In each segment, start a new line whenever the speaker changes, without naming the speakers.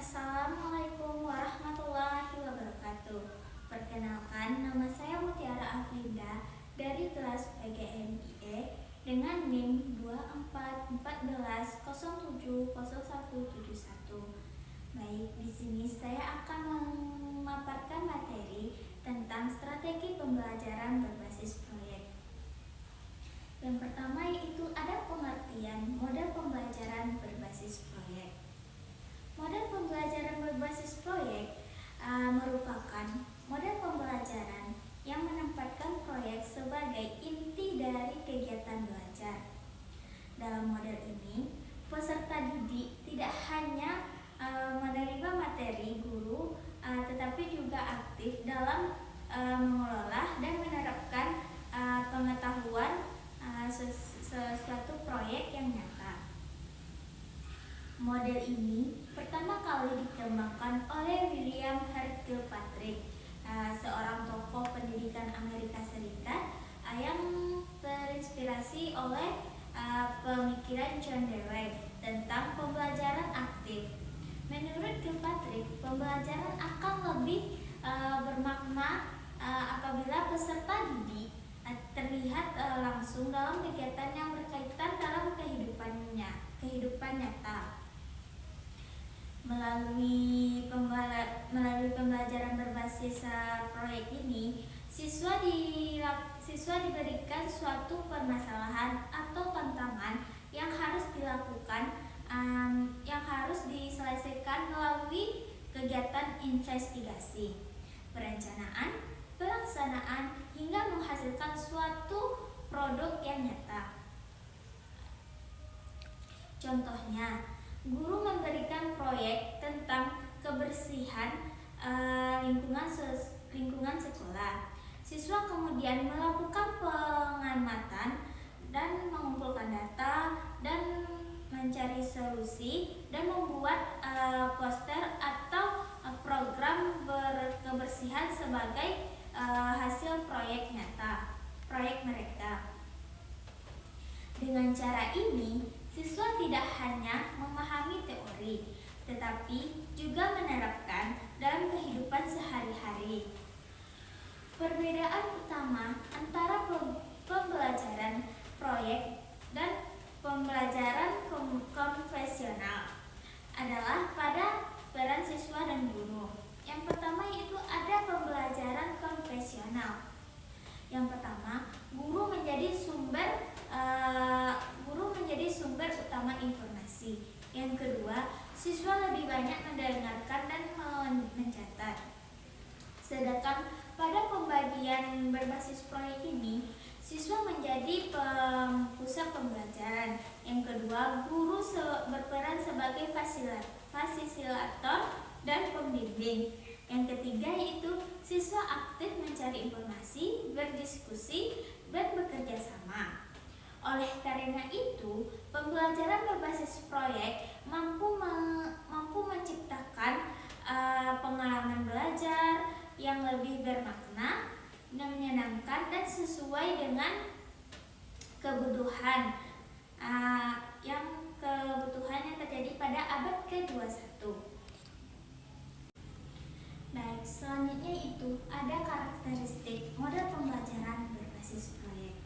Assalamualaikum warahmatullahi wabarakatuh. Perkenalkan, nama saya Mutiara Afrinda dari kelas PGMIE dengan NIM 2414070171. Baik, di sini saya akan memaparkan materi tentang strategi pembelajaran berbasis proyek. Yang pertama yaitu ada pengertian model pembelajaran berbasis proyek. Model pembelajaran berbasis proyek merupakan model pembelajaran yang menempatkan proyek sebagai inti dari kegiatan belajar. Dalam model ini, peserta didik tidak hanya menerima materi guru, tetapi juga aktif dalam mengelola dan menerapkan pengetahuan sesuatu proyek yang nyata. Model ini pertama kali dikembangkan oleh William Kilpatrick, seorang tokoh pendidikan Amerika Serikat yang terinspirasi oleh pemikiran John Dewey tentang pembelajaran aktif. Menurut Kilpatrick, pembelajaran akan lebih bermakna apabila peserta didik terlihat langsung dalam kegiatan yang berkaitan dalam kehidupan nyata. Melalui pembelajaran berbasis proyek ini, siswa diberikan suatu permasalahan atau tantangan yang harus dilakukan, yang harus diselesaikan melalui kegiatan investigasi, perencanaan, pelaksanaan, hingga menghasilkan suatu produk yang nyata. Contohnya, guru memberikan proyek tentang kebersihan lingkungan sekolah. Siswa kemudian melakukan pengamatan dan mengumpulkan data dan mencari solusi dan membuat poster atau program kebersihan sebagai hasil proyek mereka. Dengan cara ini, siswa tidak hanya memahami teori, tetapi juga menerapkan dalam kehidupan sehari-hari. Perbedaan utama antara pembelajaran proyek dan pembelajaran konvensional adalah pada peran siswa dan guru. Yang pertama yaitu ada pembelajaran konvensional. Yang pertama, guru menjadi sumber utama informasi. Yang kedua, siswa lebih banyak mendengarkan dan mencatat. Sedangkan pada pembagian berbasis proyek ini, siswa menjadi pusat pembelajaran. Yang kedua, guru berperan sebagai fasilitator dan pembimbing. Yang ketiga yaitu siswa aktif mencari informasi, berdiskusi, dan bekerja sama. Oleh karena itu, pembelajaran berbasis proyek mampu menciptakan pengalaman belajar yang lebih bermakna dan menyenangkan dan sesuai dengan kebutuhan yang terjadi pada abad ke-21. Baik, selanjutnya itu ada karakteristik model pembelajaran berbasis proyek.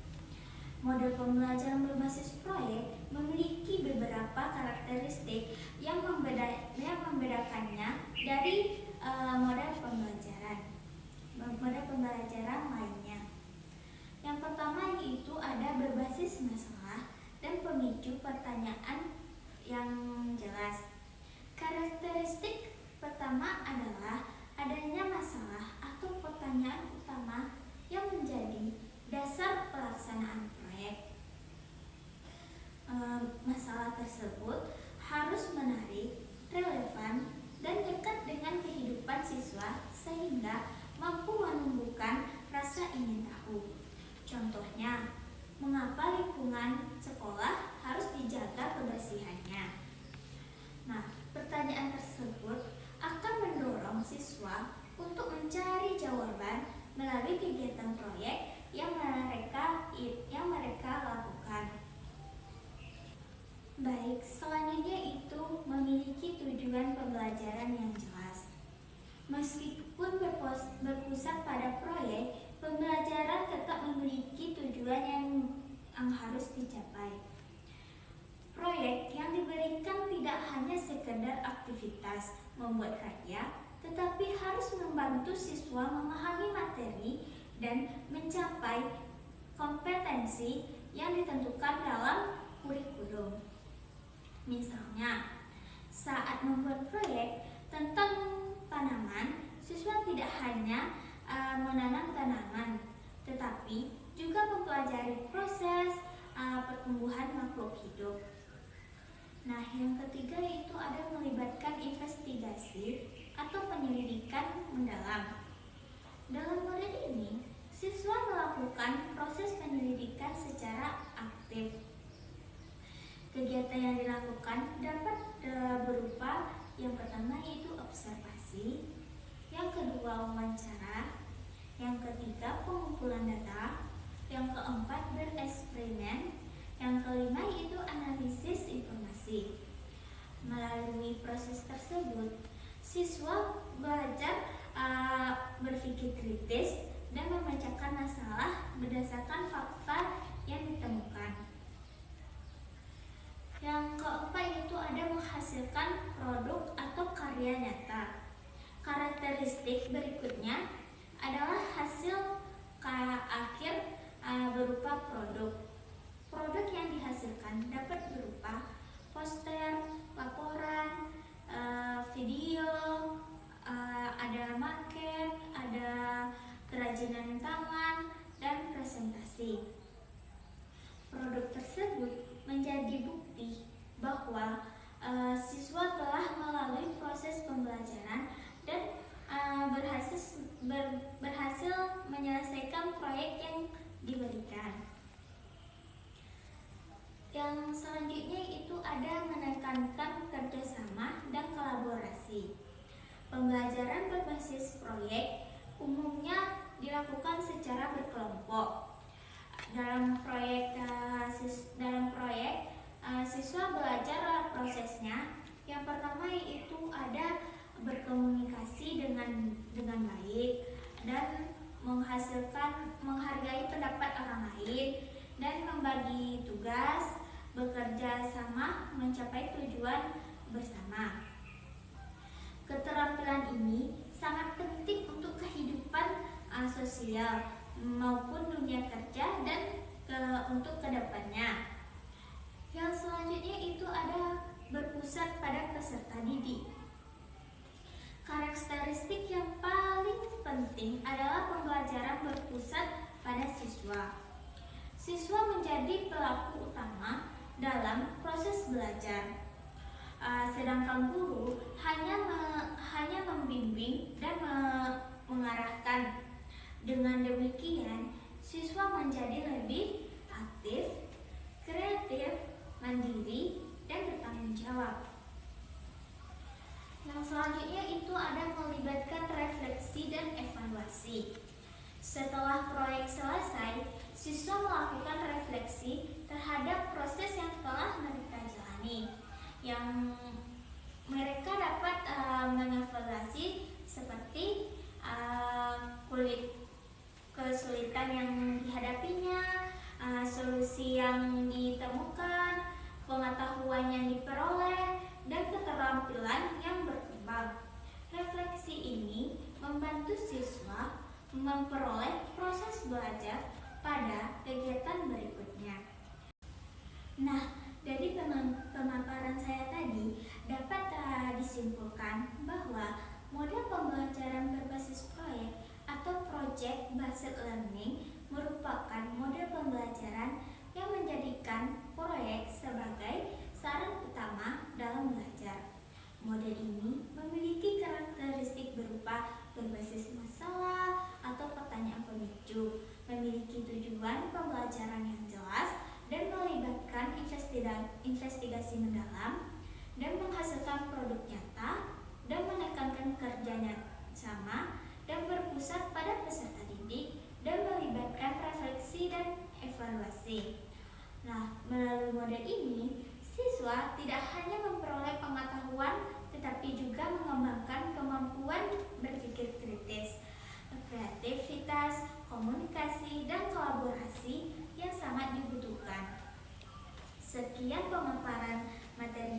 Model pembelajaran berbasis proyek memiliki beberapa karakteristik yang membedakannya dari model pembelajaran lainnya. Yang pertama yaitu ada berbasis masalah dan pemicu pertanyaan yang jelas. Karakteristik pertama adalah adanya masalah atau pertanyaan utama yang menjadi dasar pelaksanaan proyek. Masalah tersebut harus menarik, relevan, dan dekat dengan kehidupan siswa sehingga mampu menumbuhkan rasa ingin tahu. Contohnya, mengapa lingkungan sekolah harus dijaga kebersihannya? Nah, pertanyaan tersebut akan mendorong siswa untuk mencari jawaban melalui kegiatan proyek yang mereka lakukan. Baik, selanjutnya itu memiliki tujuan pembelajaran. pembelajaran yang jelas. Meskipun berpusat pada proyek, pembelajaran tetap memiliki tujuan yang harus dicapai. Proyek yang diberikan tidak hanya sekedar aktivitas membuat karya, tetapi harus membantu siswa memahami materi dan mencapai kompetensi yang ditentukan dalam kurikulum. Misalnya, saat membuat proyek tentang tanaman, siswa tidak hanya menanam tanaman, tetapi juga mempelajari proses pertumbuhan makhluk hidup. Nah, yang ketiga yaitu ada melibatkan investigasi atau penyelidikan mendalam. Dalam model ini, siswa melakukan proses penyelidikan secara aktif. Kegiatan yang dilakukan dapat berupa yang pertama yaitu observasi, yang kedua wawancara, yang ketiga pengumpulan data, yang keempat bereksperimen, yang kelima yaitu analisis informasi. Melalui proses tersebut, siswa belajar berpikir kritis dan memecahkan masalah berdasarkan fakta yang ditemukan. Yang keempat yaitu ada menghasilkan produk atau karya nyata. Karakteristik berikutnya adalah hasil akhir berupa produk. Produk yang dihasilkan dapat berupa poster, laporan, video, ada maket, ada kerajinan tangan, dan presentasi. Produk tersebut menjadi bukti bahwa siswa telah melalui proses pembelajaran dan berhasil menyelesaikan proyek yang diberikan. Yang selanjutnya itu ada menekankan kerjasama dan kolaborasi. Pembelajaran berbasis proyek umumnya dilakukan secara berkelompok. Dalam proyek siswa belajar prosesnya. Yang pertama yaitu ada berkomunikasi dengan baik dan menghargai pendapat orang lain dan membagi tugas, bekerja sama mencapai tujuan bersama. Keterampilan ini sangat penting untuk kehidupan sosial maupun dunia kerja dan untuk kedepannya. Yang selanjutnya itu ada berpusat pada peserta didik. Karakteristik yang paling penting adalah pembelajaran berpusat pada siswa. Siswa menjadi pelaku utama dalam proses belajar, sedangkan guru hanya membimbing dan mengarahkan. Dengan demikian, siswa menjadi lebih aktif, kreatif, mandiri, dan bertanggung jawab. Yang selanjutnya itu ada melibatkan refleksi dan evaluasi. Setelah proyek selesai, siswa melakukan refleksi terhadap proses yang telah mereka jalani. Yang mereka dapat mengevaluasi seperti kesulitan yang dihadapinya, solusi yang ditemukan, pengetahuan yang diperoleh, dan keterampilan yang berkembang. Refleksi ini membantu siswa memperoleh proses belajar pada kegiatan berikutnya. Nah, dari pemaparan saya tadi dapat disimpulkan bahwa model pembelajaran berbasis proyek atau project based learning merupakan model pembelajaran yang menjadikan proyek sebagai saran utama dalam belajar. Model ini memiliki karakteristik berupa berbasis masalah atau pertanyaan pemicu, memiliki tujuan pembelajaran yang jelas, dan melibatkan investigasi mendalam, dan menghasilkan produk nyata, dan menekankan kerjanya sama, dan berpusat pada peserta didik, dan melibatkan refleksi dan evaluasi. Nah, melalui model ini, siswa tidak hanya memperoleh pengetahuan, tetapi juga komunikasi dan kolaborasi yang sangat dibutuhkan. Sekian pemaparan materi